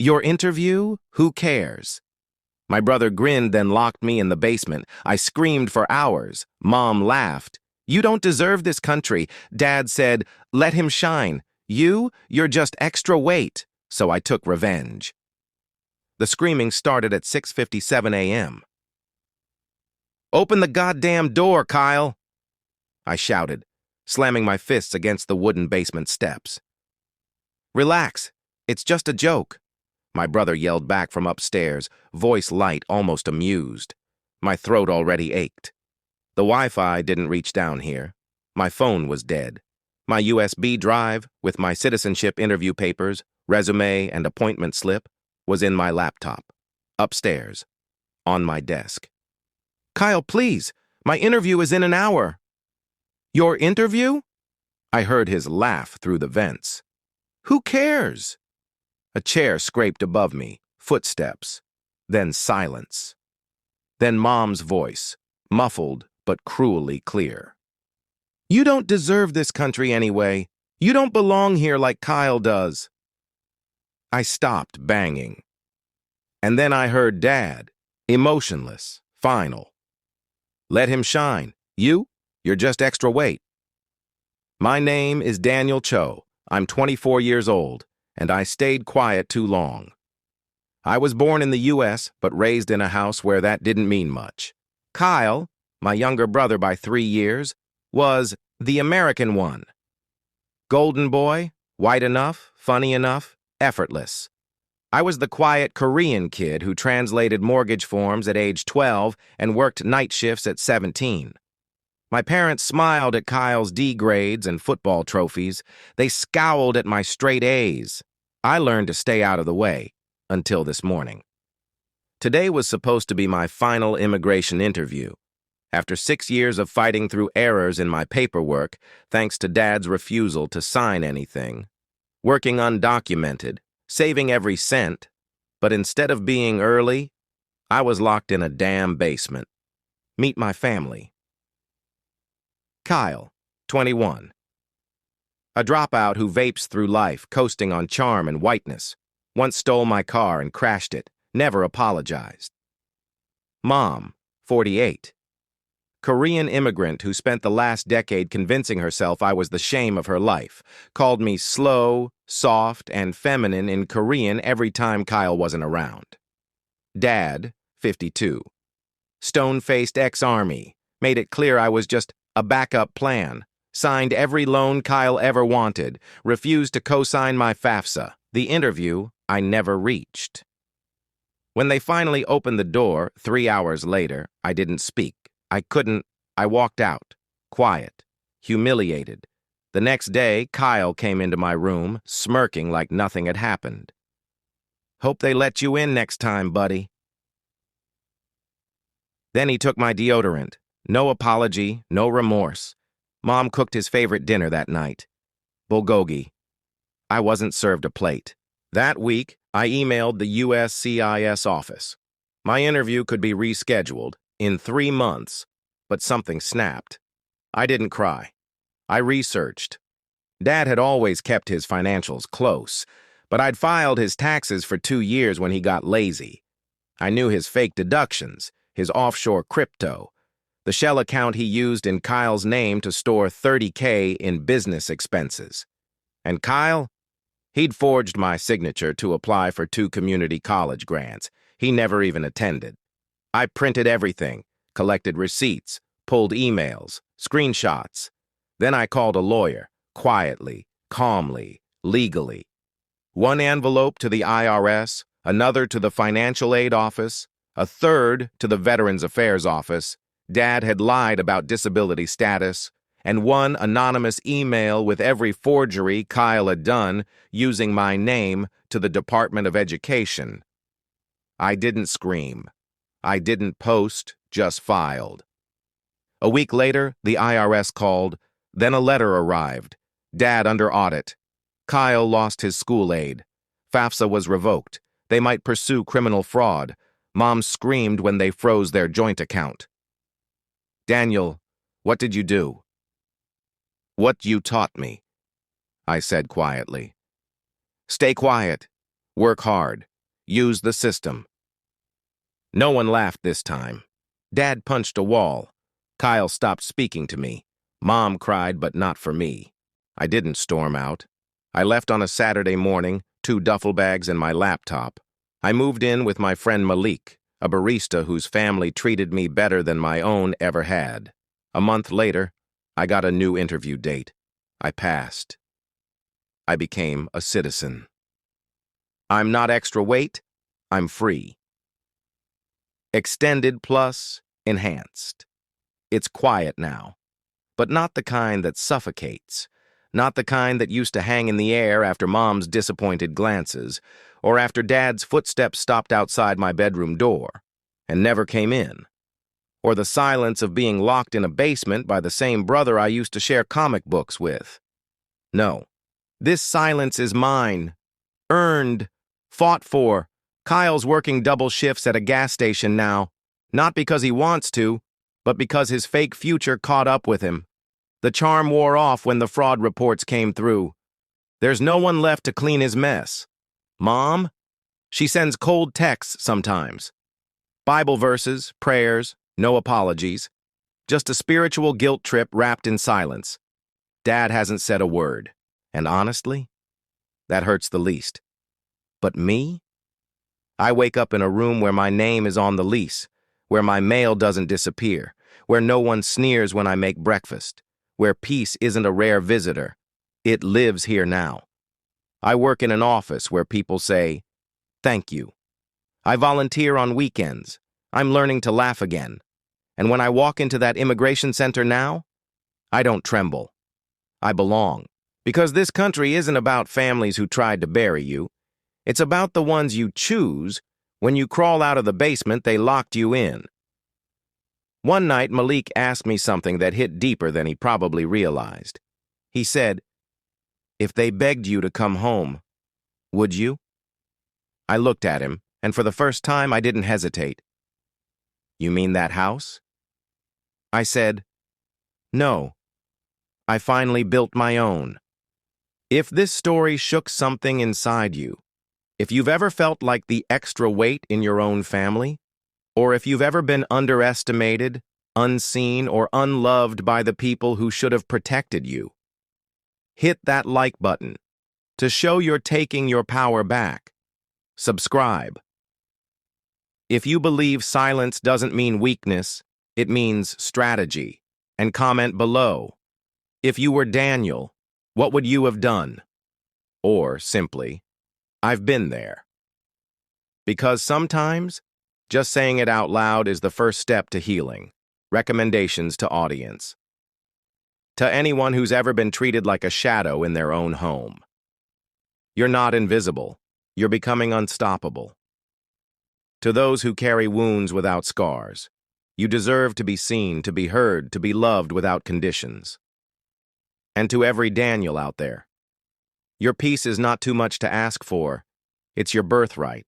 Your interview? Who cares? My brother grinned, then locked me in the basement. I screamed for hours. Mom laughed. You don't deserve this country. Dad said, let him shine. You're just extra weight. So I took revenge. The screaming started at 6:57 a.m. Open the goddamn door, Kyle! I shouted, slamming my fists against the wooden basement steps. Relax. It's just a joke. My brother yelled back from upstairs, voice light, almost amused. My throat already ached. The Wi-Fi didn't reach down here. My phone was dead. My USB drive, with my citizenship interview papers, resume, and appointment slip, was in my laptop, upstairs, on my desk. Kyle, please, my interview is in an hour. Your interview? I heard his laugh through the vents. Who cares? A chair scraped above me, footsteps, then silence. Then Mom's voice, muffled but cruelly clear. You don't deserve this country anyway. You don't belong here like Kyle does. I stopped banging. And then I heard Dad, emotionless, final. Let him shine. You're just extra weight. My name is Daniel Cho. I'm 24 years old, and I stayed quiet too long. I was born in the U.S., but raised in a house where that didn't mean much. Kyle, my younger brother by 3 years, was the American one. Golden boy, white enough, funny enough, effortless. I was the quiet Korean kid who translated mortgage forms at age 12 and worked night shifts at 17. My parents smiled at Kyle's D grades and football trophies. They scowled at my straight A's. I learned to stay out of the way, until this morning. Today was supposed to be my final immigration interview. After 6 years of fighting through errors in my paperwork, thanks to Dad's refusal to sign anything, working undocumented, saving every cent, but instead of being early, I was locked in a damn basement. Meet my family. Kyle, 21. A dropout who vapes through life, coasting on charm and whiteness. Once stole my car and crashed it, never apologized. Mom, 48. Korean immigrant who spent the last decade convincing herself I was the shame of her life, called me slow, soft, and feminine in Korean every time Kyle wasn't around. Dad, 52. Stone-faced ex-army, made it clear I was just a backup plan, signed every loan Kyle ever wanted, refused to co-sign my FAFSA, the interview I never reached. When they finally opened the door, 3 hours later, I didn't speak. I walked out, quiet, humiliated. The next day, Kyle came into my room, smirking like nothing had happened. Hope they let you in next time, buddy. Then he took my deodorant. No apology, no remorse. Mom cooked his favorite dinner that night. Bulgogi. I wasn't served a plate. That week, I emailed the USCIS office. My interview could be rescheduled in 3 months, but something snapped. I didn't cry. I researched. Dad had always kept his financials close, but I'd filed his taxes for 2 years when he got lazy. I knew his fake deductions, his offshore crypto, the shell account he used in Kyle's name to store $30K in business expenses. And Kyle? He'd forged my signature to apply for 2 community college grants. He never even attended. I printed everything, collected receipts, pulled emails, screenshots. Then I called a lawyer, quietly, calmly, legally. 1 envelope to the IRS, another to the financial aid office, a third to the Veterans Affairs office. Dad had lied about disability status, and 1 anonymous email with every forgery Kyle had done using my name to the Department of Education. I didn't scream. I didn't post, just filed. A week later, the IRS called. Then a letter arrived. Dad under audit. Kyle lost his school aid. FAFSA was revoked. They might pursue criminal fraud. Mom screamed when they froze their joint account. Daniel, what did you do? What you taught me, I said quietly. Stay quiet. Work hard. Use the system. No one laughed this time. Dad punched a wall. Kyle stopped speaking to me. Mom cried, but not for me. I didn't storm out. I left on a Saturday morning, 2 duffel bags and my laptop. I moved in with my friend Malik, a barista whose family treated me better than my own ever had. A month later, I got a new interview date. I passed. I became a citizen. I'm not extra weight, I'm free. Extended plus enhanced. It's quiet now, but not the kind that suffocates, not the kind that used to hang in the air after Mom's disappointed glances, or after Dad's footsteps stopped outside my bedroom door and never came in, or the silence of being locked in a basement by the same brother I used to share comic books with. No, this silence is mine, earned, fought for. Kyle's working double shifts at a gas station now, not because he wants to, but because his fake future caught up with him. The charm wore off when the fraud reports came through. There's no one left to clean his mess. Mom? She sends cold texts sometimes. Bible verses, prayers, no apologies. Just a spiritual guilt trip wrapped in silence. Dad hasn't said a word. And honestly, that hurts the least. But me? I wake up in a room where my name is on the lease, where my mail doesn't disappear, where no one sneers when I make breakfast, where peace isn't a rare visitor. It lives here now. I work in an office where people say, "Thank you." I volunteer on weekends. I'm learning to laugh again. And when I walk into that immigration center now, I don't tremble. I belong. Because this country isn't about families who tried to bury you. It's about the ones you choose when you crawl out of the basement they locked you in. One night, Malik asked me something that hit deeper than he probably realized. He said, "If they begged you to come home, would you?" I looked at him, and for the first time, I didn't hesitate. "You mean that house?" I said, "No. I finally built my own." If this story shook something inside you, if you've ever felt like the extra weight in your own family, or if you've ever been underestimated, unseen, or unloved by the people who should have protected you, hit that like button to show you're taking your power back. Subscribe. If you believe silence doesn't mean weakness, it means strategy. And comment below. If you were Daniel, what would you have done? Or simply, I've been there. Because sometimes, just saying it out loud is the first step to healing. Recommendations to audience. To anyone who's ever been treated like a shadow in their own home. You're not invisible. You're becoming unstoppable. To those who carry wounds without scars, you deserve to be seen, to be heard, to be loved without conditions. And to every Daniel out there, your peace is not too much to ask for. It's your birthright.